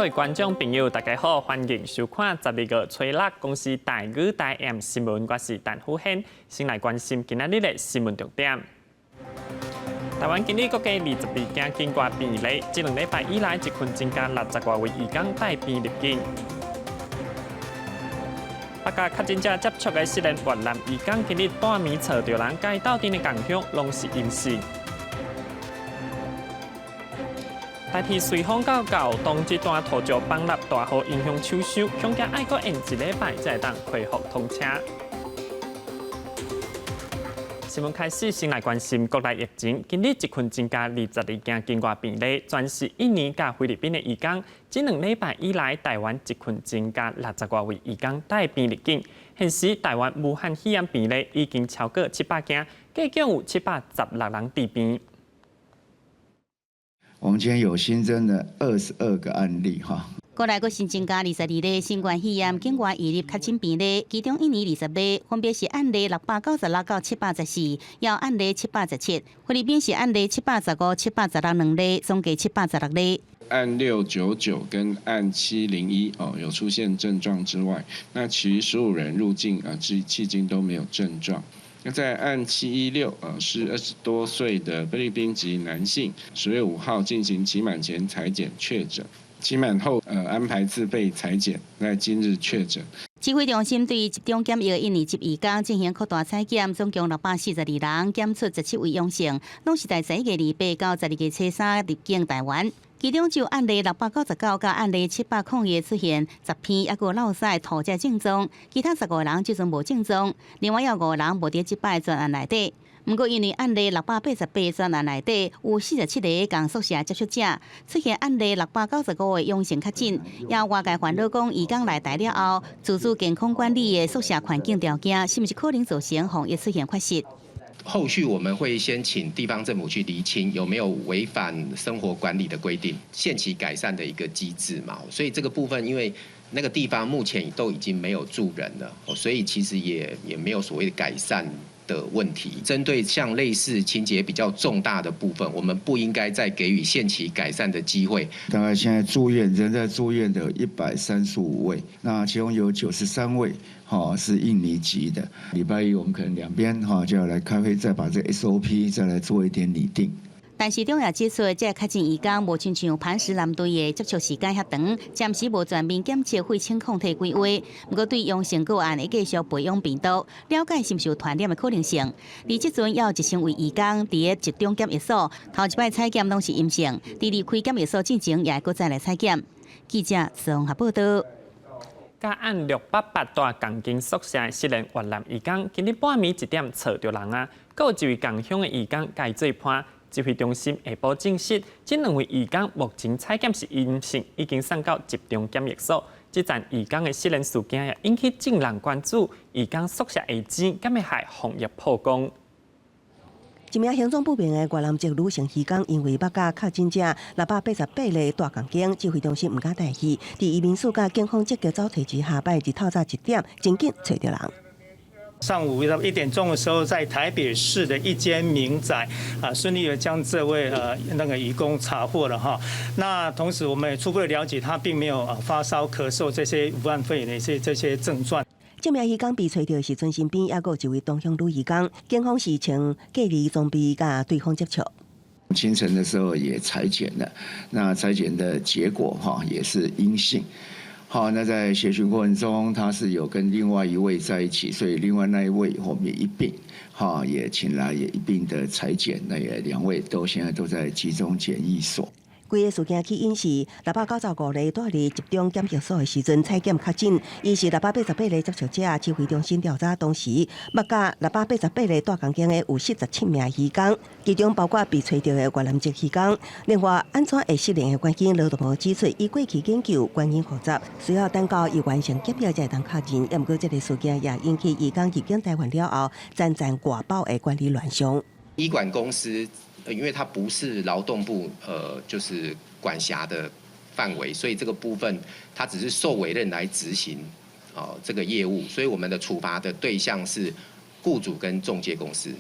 各位观众朋友，大家好，欢迎收看12月初6公司台语台 M 新闻，我是陈虎宪，先来关心今仔日的新闻重点。台湾今日国家22件境外病例，这2礼拜以来，一群增加60多位移工带病入境。8家确诊者接触的4名越南移工，今日半暝找到人，该到店的共享拢是阴性。台铁随风到当这段土石崩落大雨影响抢修，恐惊爱阁延1礼拜才会当恢复通车。新闻开始，先来关心国内疫情。今日一群增加22件境外病例，全是印尼甲菲律宾的移工。这2礼拜以来，台湾一群增加60多位移工带病入境。现时台湾武汉肺炎病例已经超过700件，计共有716人治病。我们今天有新增的22个案例哈。国内阁新增加22例新冠肺炎境外移入确诊病例，其中印尼20例，分别是案例696到714，也有案例717。菲律宾是案例715、716、2例，总计716例。案699跟案701有出现症状之外，那其余15人入境迄今都没有症状。那在案716是20多岁的菲律宾籍男性，10月5号进行期满前采检确诊，期满后安排自费采检，在今日确诊。指挥中心对集中检疫的印尼籍移工进行扩大采检，总共642人，检出17位阳性，拢是在11月28到12月初3入境台湾。其中就案例699到案例702出现10篇，还有落屎、吐这症状，其他15人即阵无症状，另外有5人无伫即摆专案内底。不过，因为案例688专案内底有47个共宿舍接触者，出现案例695个阳性确诊，也外界烦恼讲移工来台了后，自主健康管理的宿舍环境条件是不是可能造成防疫出现缺失？后续我们会先请地方政府去厘清有没有违反生活管理的规定，限期改善的一个机制嘛。所以这个部分，因为那个地方目前都已经没有住人了，所以其实也没有所谓的改善的问题。针对像类似情节比较重大的部分，我们不应该再给予限期改善的机会。大概现在人在住院的135位，那其中有93位是印尼籍的。礼拜一我们可能两边就要来开会，再把这 SOP 再来做一点拟定。但是中也指出，这确诊移工无亲像磐石南队的接触时间遐长，暂时无全面检测肺清抗体规划。不过对阳性个案会继续培养病毒，了解是毋是有传染的可能性。而即阵也有1000位移工伫个集中检疫所，头一摆采检拢是阴性，伫离开检疫所进前也会搁再来采检。记者综合报道。甲按688大钢筋宿舍4名越南移工，今日半暝1点找到人啊，还有1位共乡的移工该做判。指挥中心下晡证实，这2位移工目前采检是阴性，已经送到集中检疫所。这站移工的失联事件也引起众人关注，移工宿舍下井敢会害防疫破功？一名行踪不明的越南籍女性移工，因为8家确诊者688例大港经，指挥中心唔敢代去，伫移民署甲警方积极走提之下，摆日透早1点，真紧找到人。上午1点钟的时候，在台北市的一间民宅顺利的将这位那个移工查获了哈。那同时我们也初步的了解，他并没有发烧、咳嗽这些武汉肺炎的这些症状。这名移工被找到时阵身边也有一位同乡女移工，警方是请隔离装备甲对方接触。清晨的时候也采检了，那采检的结果也是阴性。好，那在协询过程中，他是有跟另外一位在一起，所以另外那一位我们也一并，也请来也一并的采检，那也2位现在都在集中检疫所。规个事件起因是695例住伫集中检疫所的时阵采检确诊，伊是688例接触者。指挥中心调查当时，8家688例大港经的有47名移工，其中包括被找到的越南籍移工。另外，安怎会失联的关键，劳动部指出，伊过去研究原因复杂，需要等到伊完成检疫才会当确诊。不过，这个事件也引起移工入境台湾了后，渐渐挂包的管理乱象。医管公司。因为它不是劳动部就是管辖的范围，所以这个部分它只是受委任来执行这个业务，所以我们的处罚的对象是雇主跟仲介公司。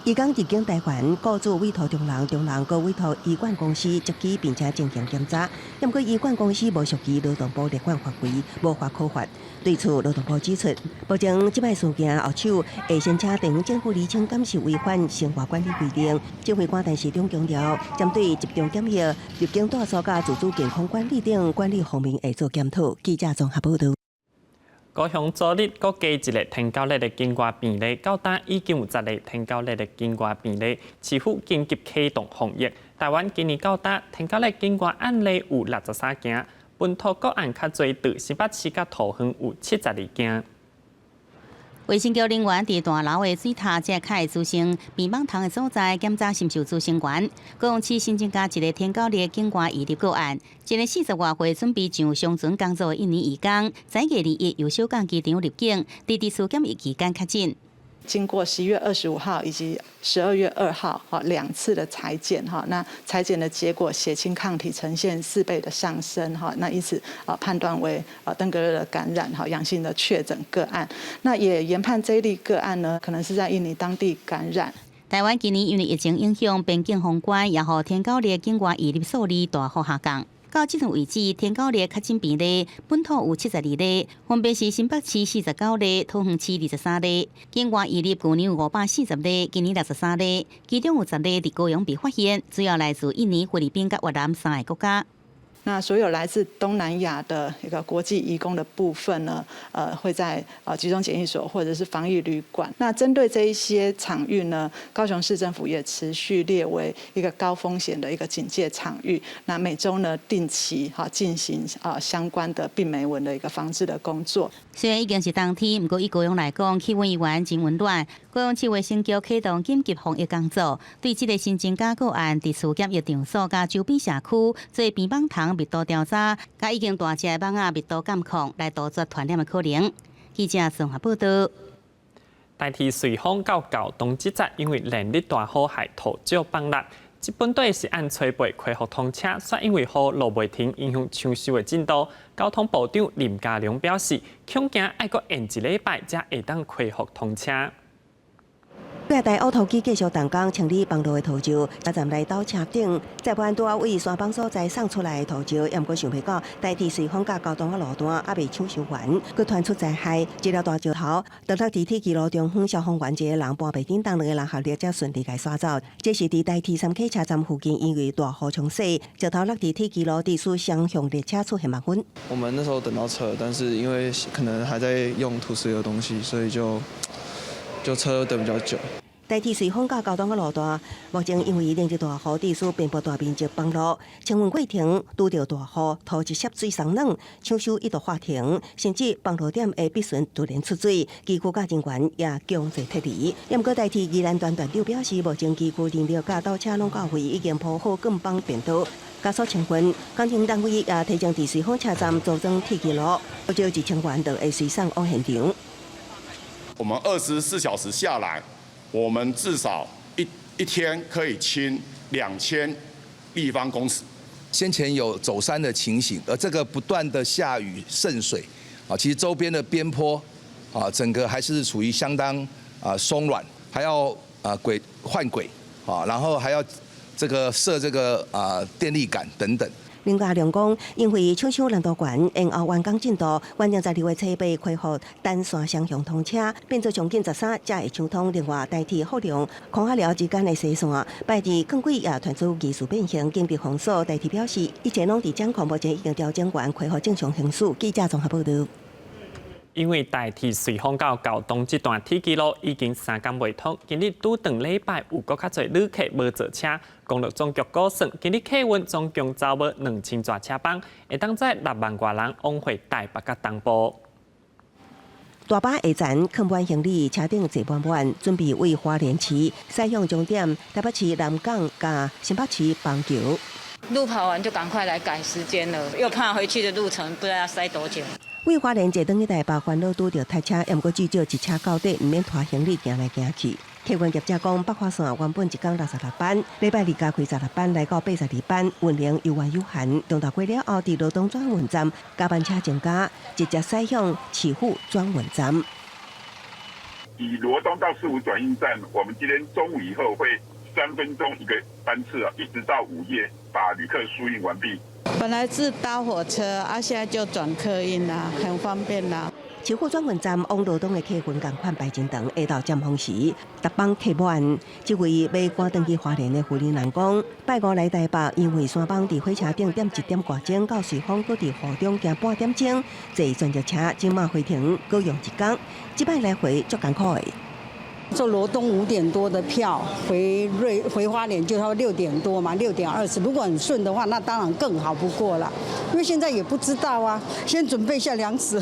移工入境台湾，雇主委托中人，中人搁委托医管公司接机并且进行检查。不过医管公司无属于劳动部列管法规，无法可罚。对此，劳动部指出，目前这摆事件后手会申请地方政府厘清敢是违反生活管理规定。指挥官陈时中强调，针对集中检疫、入境大所甲自主健康管理等管理方面会做检讨。记者综合报道。高雄昨日各加一个天高率的境外病例，到达已经有10例天高率的境外病例，市府紧急启动防疫。台湾今年到达天高率境外案例有63件，本土个案较侪，từ新北市甲桃园有72件。卫生局人员伫大楼的水塔遮开滋生棉棒糖的所在检查深受滋生源，高雄市新增加一个天高率境外移入个案，一个40外岁准备上乡村工作的印尼移工，在月2日由小港机场入境，伫地区检疫期间确诊。经过11月25号以及12月2号2次的采检那采检的结果血清抗体呈现4倍的上升那因此判断为登革热的感染阳性的确诊个案，那也研判这一例个案呢可能是在印尼当地感染。台湾今年因为疫情影响，边境封关，也予天高率境外移入数字大幅下降。到即阵为止，天高率确诊病例本土有72例，分别是新北市49例、桃园市23例。境外移入去年有540例，今年63例，其中有10例伫高雄被发现，主要来自印尼、菲律宾甲越南3个国家。那所有来自东南亚的一个国际移工的部分呢，会在集中检疫所或者是防疫旅馆。那针对这一些场域呢，高雄市政府也持续列为一个高风险的一个警戒场域。那每周呢定期进行相关的病媒蚊的一个防治的工作。虽然已经是冬天，不过以高雄来讲，气温依然真温暖。高雄市卫生局启动紧急防疫工作，对这个新增加个案，伫厝检疫场所甲周边社区做棉棒糖密度调查，甲已经大只的蠓仔密度监控，来杜绝传染的可能。记者综合报道。代替随风到高冬之节，因为连日大雨害土石崩落，这本队是按催备恢复通车，却因为雨落袂停，影响抢修的进度。交通部长林佳龙表示，恐惊要搁延1礼拜才会当恢复通车。八台乌头机继续动工清理崩落的土石，车站内倒车顶，在班拄为山崩所在送出来的土石，也毋过想袂到，代替随风甲交通的路段还未抢修完，佮传出灾害，一条大石头，倒落伫铁骑路中方消防员一个人搬袂叮当，2个人合力才顺利甲刷走。这是伫代替3K 车站附近，因为大雨冲洗，石头落伫铁骑路地区双向列车出现麻烦。我们那时候等到车，但是因为可能还在用土石油的东西，所以就车等比较久。代替随风甲交通的路段，目前因为连日大雨，地区遍布大面积崩落，清运过程拄到大雨，土一涉水松软，抢修一度罚停，甚至崩落点的必须突然出水，机区甲人员也强制撤离。也毋过代替宜兰团团长表示，目前机区燃料甲倒车拢到位，已经铺好更帮便道。加速清运，工程单位也提前伫随风车站组装铁骑路，不少1000员就会随上往现场。我们24小时下来，我们至少一天可以清2000立方公尺。先前有走山的情形，而这个不断的下雨渗水，其实周边的边坡，整个还是处于相当松软，还要换轨，然后还要这个设这个电力杆等等。林佳龙讲，因为抢修难度悬，延后完工进度，原定12月7日恢复单线双向通车，变做上近13才会抢通。另外，代替福良、空海寮之间的西线，拜二更轨也传出技术变形，紧急封锁。代替表示，一切拢伫掌控，目前已经调整完，恢复正常行驶。记者综合报道。因为代替随风到高东这段铁骑路已经3天未通，今日拄2礼拜有搁较侪旅客无坐车。公路总局估算，今日客运总共走无2000座车帮，会当载6万多人往回台北甲东部。大巴下站客满行李，车顶坐满满，准备为花莲市驶向终点台北市南港甲新北市邦桥。路跑完就赶快来赶时间了，又怕回去的路程不知道要塞多久。为花莲坐登去台北，烦恼拄着塞车，也毋过至少一车到底，毋免拖行李行来行去。客运业者讲，北花线原本一天66班，礼拜二加开16班，来到82班，运量有限有限。中昼过了后，伫罗东转运站加班车增加，直接驶向市府转运站。以罗东到四五转运站，我们今天中午以后会3分钟一个班次一直到午夜把旅客输运完毕。本来是搭火车，现在就转客运啦，很方便啦。市府转运站往罗东的客运同款排真长，下到尖峰时，逐班客满。这位要赶登去花莲的妇女人讲，拜五来台北，因为山帮伫火车顶点1点外钟，到瑞芳搁伫河中行半点钟，坐专车车今晚回程搁用1天，这摆来回足艰苦的。坐罗东5点多的票，回花莲就要6点多嘛，6点20。如果很顺的话，那当然更好不过了。因为现在也不知道啊，先准备一下粮食。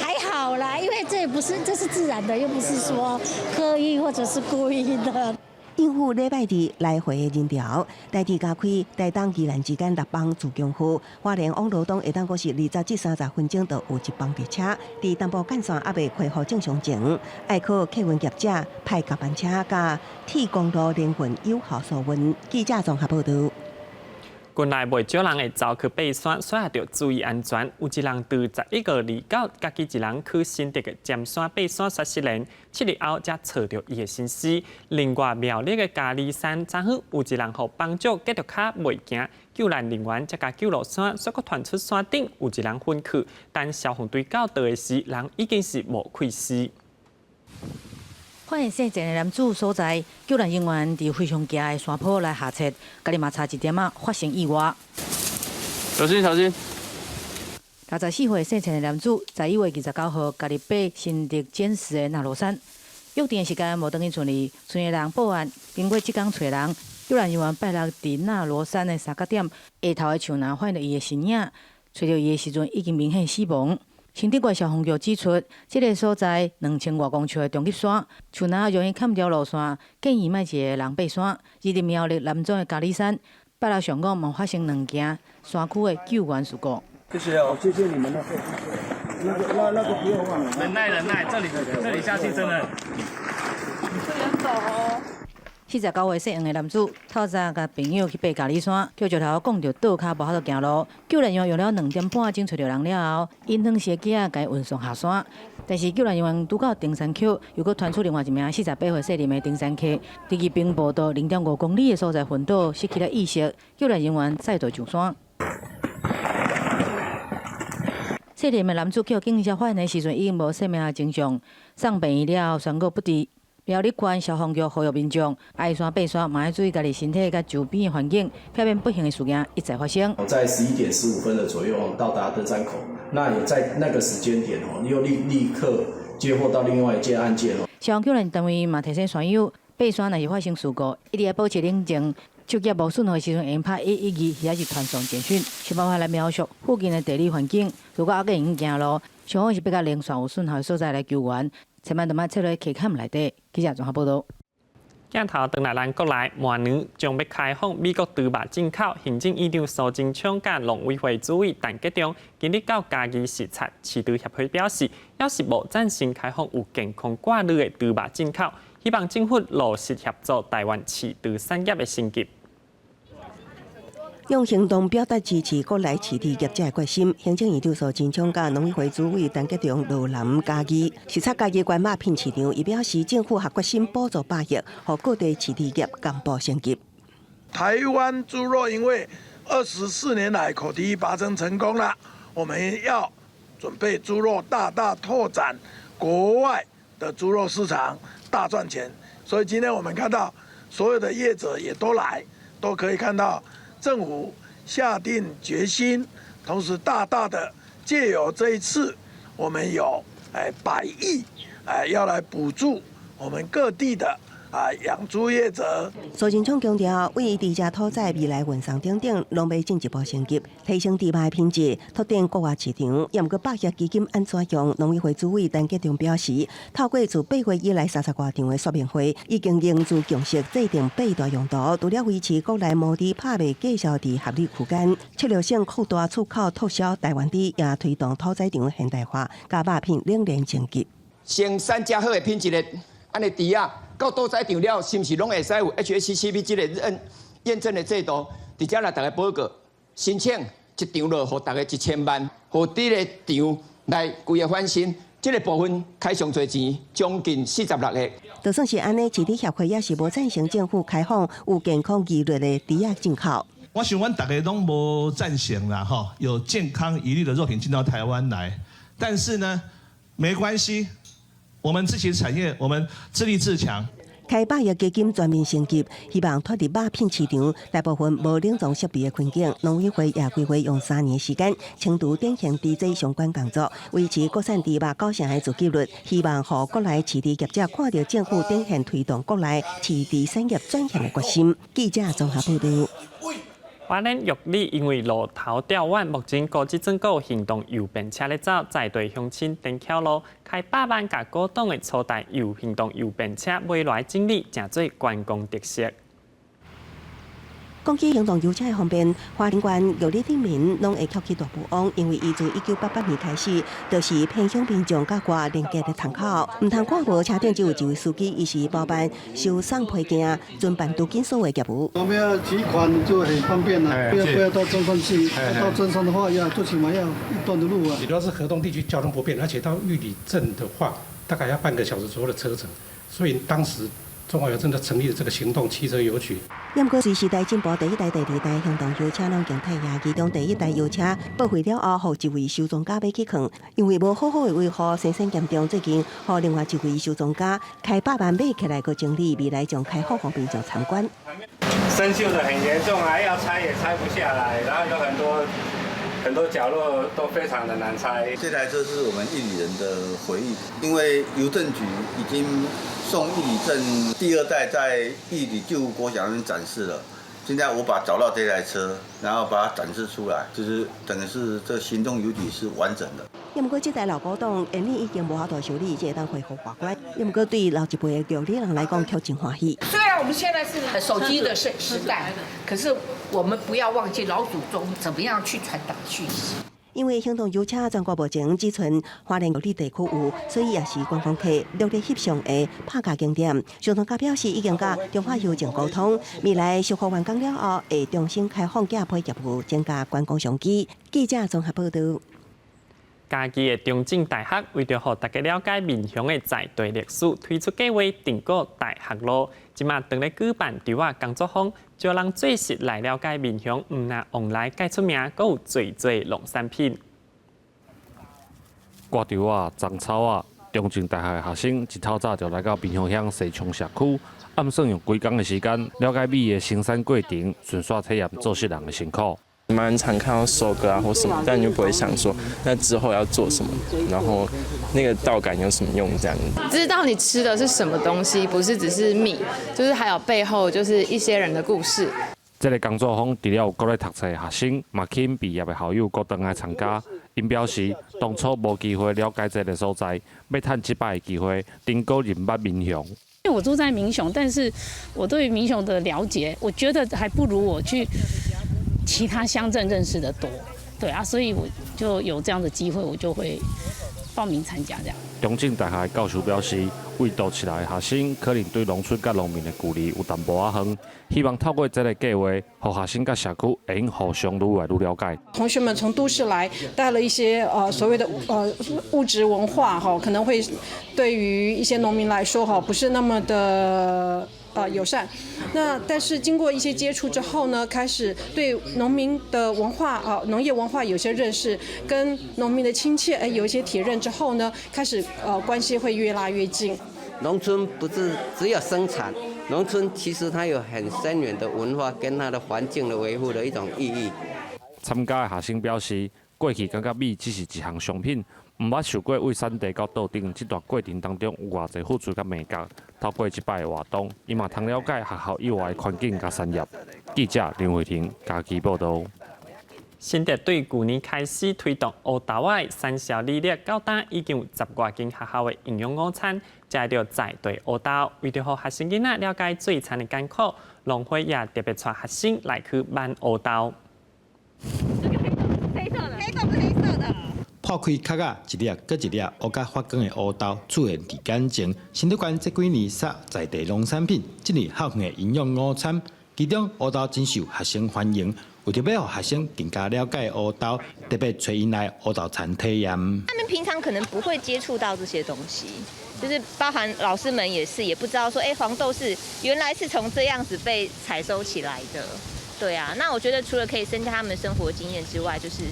还好啦，因为这是自然的，又不是说刻意或者是故意的。应付礼拜日来回的人潮，台铁加开台东宜兰之间6班自强号，花莲往罗东下当阁是20至30分钟就有1班列车。伫淡薄干线还未恢复正常前，爱靠客运业者派甲班车甲铁公路联运有效疏运。记者综合报道。近来袂少人会走去爬山，所以要注意安全。有一人từ11個離島，家己一人去新竹嘅尖山爬山摔死人，7日後才找到伊嘅身屍。另外苗栗嘅嘉里山昨昏有一人互幫助，結着腳袂行，救援人員才甲救落山，卻傳出山頂有一人昏去，但消防隊到到嘅時，人已經是無氣死。發現生前的男子所在，救援人員伫非常陡的山坡來下冊，家己嘛差一點發生意外。小心小心！64歲生前的男子，在1月29號家己爬新竹尖石的納羅山，約定的時間無等於順利，村的人報案，經過這天找人，救援人員拜六伫納羅山的3角點下頭的樹林發現到伊的身影，找到伊的時陣已經明顯死亡。新竹縣消防局指出，這個所在2000多公尺的中級山，樹林容易砍掉路線，建議莫一個人爬山。而伫苗栗南莊的嘉里山，拜六上午嘛發生2件山區的救援事故。謝謝哦，謝謝你們的。那個不用忘了。忍耐，這裡下去真的。不能走哦。49歲姓黃的男子，透早甲朋友去爬嘉里山，叫石頭講着倒腳無法度行路。救援人員用了2點半鐘找到人了後，因當時的囝仔甲伊運送下山。但是救援人員拄到登山口，又閣傳出另外一名48歲姓林的登山客，離其平步道0.5公里的所在昏倒，失去了意識。救援人員再度上山。姓林的男子叫警察發現的時陣已經無生命的徵象，送病院了後宣告不治。苗栗縣消防局呼籲民眾愛山爬山，嘛要注意家己身體甲周邊的環境，避免不幸的事件一再發生。在11點15分的左右到達登山口，那也在那個時間點又立刻接獲到另外一件案件。消防救援單位嘛提醒山友，爬山若是發生事故，一定要保持冷靜。手機無損害時陣，應拍112或是傳送簡訊，想辦法來描述附近的地理環境。如果還佫用行路，上好是比較零散有損害的所在來救援。千萬要切落溪坎內底。記者綜合報道。鏡頭轉來咱國內，明年將要開放美國豬肉進口。行政院長蘇貞昌甲農委會主委陳吉仲今日到嘉義視察，飼豬協會表示，要是無贊成開放有健康掛慮的豬肉進口，希望政府落實協助台灣飼豬產業的升級。用行動表達支持國內飼豬業者的決心。行政院長蘇貞昌甲農委會主委陳吉仲落南嘉義視察嘉義關馬品市場，伊表示政府也決心補助8億，讓各地飼豬業同步升級。台灣豬肉因為24年來口蹄疫拔針成功了，我們要準備豬肉大拓展國外的豬肉市場，大賺錢。所以今天我們看到所有的業者也都來，都可以看到。政府下定決心，同時大的借由這一次，我們有100億要來補助我們各地的養豬業者。蘇貞昌強調，為豬隻屠宰未來運送等，攏要進一步升級，提升豬肉的品質，拓展國外市場。也毋過8億基金安怎用？農委會主委陳吉仲表示，透過自8月以來30多場的說明會，已經凝聚共識，制定8大用途，除了維持國內毛豬拍賣介紹佇合理區間，策略性擴大出口拓銷台灣豬，也推動屠宰場現代化，加肉品冷鏈升級。生產較好的品質的安尼豬啊！到屠宰場了，是毋是攏會使有 HACCP 這個驗證的制度？直接來大家報告申請一場落，互大家1000萬，互這個場來規個翻新，这个部分开上侪钱，将近46个。就算是安尼，市场协会也是无赞成政府开放有健康疑虑的猪仔进口。我想阮大家拢无赞成啦，哈，有健康疑虑的肉品进到台湾来，但是呢，没关系，我们自己产业，我们自立自强。开百亿基金全面升级，希望脱离肉品市场大部分无冷藏设备的困境。农委会也规划用3年时间，清除典型低质相关工作，维持国产猪肉9成的自给率。希望让国内饲猪业者看到政府展现推动国内饲猪产业转型的决心。记者综合报道。花莲玉里因为路头调弯，目前高级政府行动右便车咧走，在对乡亲登桥路开8万甲高档的初代行动右便车，未来整理成做观光特色。讲起行动邮车的方便，花莲县玉里顶民拢会翘起大步往，因为伊自1988年开始，就是偏乡民众甲外连接的窗口。唔通看无车顶只有一位司机，伊是包办收送配件、遵办都紧所有的业务。我们要提款就很方便了，不要到中山去，到中山的话要最起码要1段的路啊。主要是河东地区交通不便，而且到玉里镇的话，大概要半个小时左右的车程，所以当时中华邮政就成立了这个行动汽车邮局。不过，随时代进步，第1代、第2代行动邮车拢经退役，其中第1代邮车报废了后，予一位收藏家买去放，因为无好好的维护，生产严重，最近予另外一位收藏家开8万买起来个整理，未来将开放给民众参观。生锈的很严重啊，要拆也拆不下来，然后有很多角落都非常的难拆。这台车是我们玉里人的回忆，因为邮政局已经送玉里镇第2代在玉里旧国小那边展示了。现在我找到这台车，然后把它展示出来，就是等于是这行动邮局是完整的。不过，这台老古董因为已经无法度修理，才当恢复外观。不过，对老一辈的玉里人来讲，却真欢喜。虽然我们现在是手机的时代，可是我们不要忘记老祖宗怎么样去传达讯息。因为行动邮车全国目前只存花莲玉里地区有，所以也是观光客热烈翕相的拍卡景点。相关家表示，已经甲中华邮政沟通，未来修复完工了后，会重新开放寄配业务，增加观光商机。记者综合报道。嘉义的中正大学为着让大家了解民雄的在地历史，推出计划定过大学路。今麦当咧举办猪仔工作坊，就让最实来了解民雄，唔那往来介出名，阁有最多农产品。割猪仔、种草仔，中正大学的学生一透早就来到民雄乡西昌社区，暗算用几工的时间，了解米的生产过程，顺续体验做事人的辛苦。蛮常看到收割啊或什么，但你就不会想说那之后要做什么，然后那个稻杆有什么用这样子。知道你吃的是什么东西，不是只是米，就是还有背后就是一些人的故事。这个工作坊除了有国内读册的学生，嘛请毕业的校友各等来参加。因表示，当初无机会了解这个所在，要趁这摆的机会，登高认捌民雄。因为我住在民雄，但是我对民雄的了解，我觉得还不如我去其他乡镇认识的多，对啊，所以我就有这样的机会，我就会报名参加这样。中正大学的教授表示，围读起来的学生可能对农村甲农民的距离有淡薄仔远，希望透过这个计划，让学生甲社区会用互相愈来愈了解。同学们从都市来，带了一些所谓的物质文化哈，可能会对于一些农民来说哈，不是那么的友善。那但是经过一些接触之后呢，开始对农民的文化农业文化有些认识，跟农民的亲切有一些体认之后呢，开始关系会越拉越近。农村不是只有生产，农村其实它有很深远的文化跟它的环境的维护的一种意义。参加的学生表示，过去感觉米只是一项商品，唔捌想过为产地到稻顶这段过程当中有偌侪付出甲美感。透过这摆的活动，伊嘛通了解学校以外的环境甲产业。记者林慧婷嘉义报道。新竹对去年开始推动黑豆仔产销履历，到今已经有10多间学校的营养午餐，食到在地黑豆。为了让学生囡仔了解做餐的艰苦，农会也特别带学生来去挽黑豆。黑色的，黑豆是黑色的。破开壳啊，一粒搁一粒黑甲发光的黑豆出现伫眼前。新竹县这几年杀在地农产品，今年校园的营养午餐，其中黑豆真受学生欢迎。为着要让学生更加了解黑豆，特别找因来黑豆餐体验。他们平常可能不会接触到这些东西，就是包含老师们也是，也不知道说，黄豆是原来是从这样子被采收起来的。对啊，那我觉得除了可以增加他们生活经验之外，就是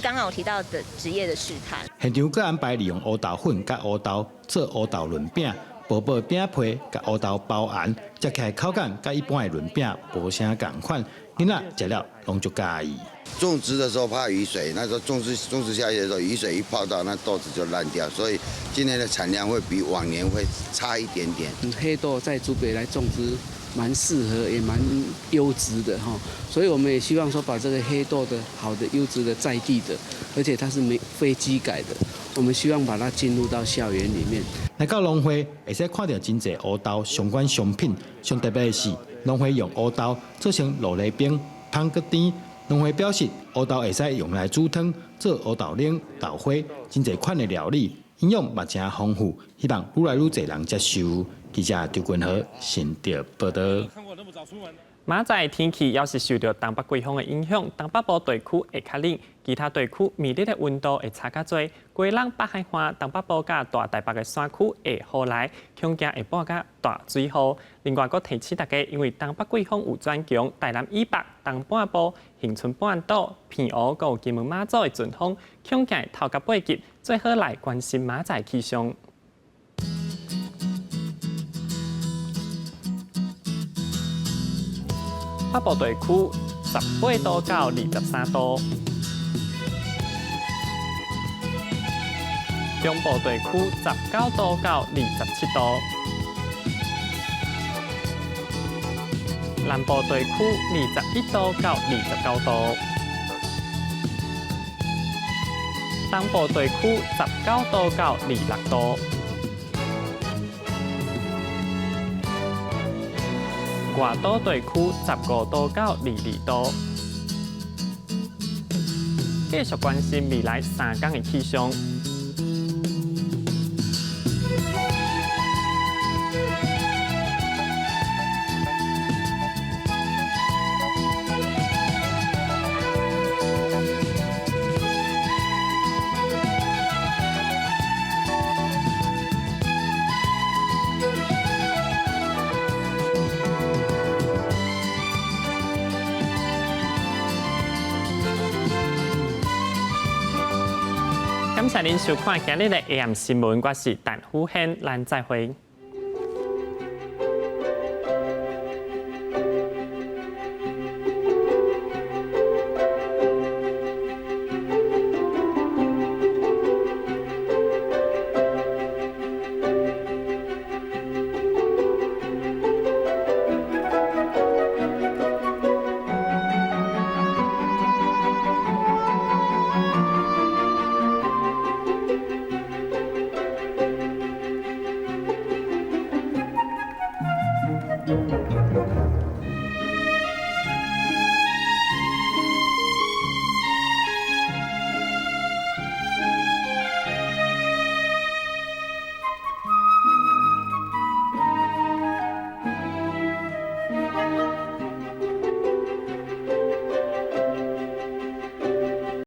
刚刚我提到的职业的试探。现场阁安排利用黑豆粉甲黑豆做黑豆润饼，薄薄饼皮甲黑豆包含，食起来口感甲一般的润饼无啥共款，囡仔食了拢足介意。种植的时候怕雨水，那时候种植下去的时候，雨水一泡到，那豆子就烂掉，所以今年的产量会比往年会差一点点。黑豆在竹北来种植蛮适合，也蛮优质的哈，所以我们也希望说把这个黑豆的好的优质的在地的，而且它是非机改的，我们希望把它进入到校园里面。来到农会，会使看到真侪黑豆相关商品，上特别的是农会用黑豆做成卤梨饼、香葛甜。农会表示，黑豆会使用来煮汤、做黑豆冷、豆花，真侪款的料理，营养嘛真丰富，希望愈来愈侪人接受。记者刘君和新竹报道。明仔天气要是受到东北季风的影响，东北部地区会较冷，其他地区暝日的温度会差较多。归人北海岸、东北部甲大台北的山区会雨来，恐惊下晡甲大水雨。另外，阁提醒大家，因为东北季风有转强，台南以北、东半部、恒春半岛、偏湖，阁有金门马祖的阵风，恐惊会透甲八级，最好来关心明仔气象。北部地区18度到23度，中部地区19度到27度，南部地区21度到29度，东部地区19度到26度。外岛地区15度到22度。继续关心未来3天的气象。感谢您收看今日的 AM 新闻，我是陈虎宪，咱再会。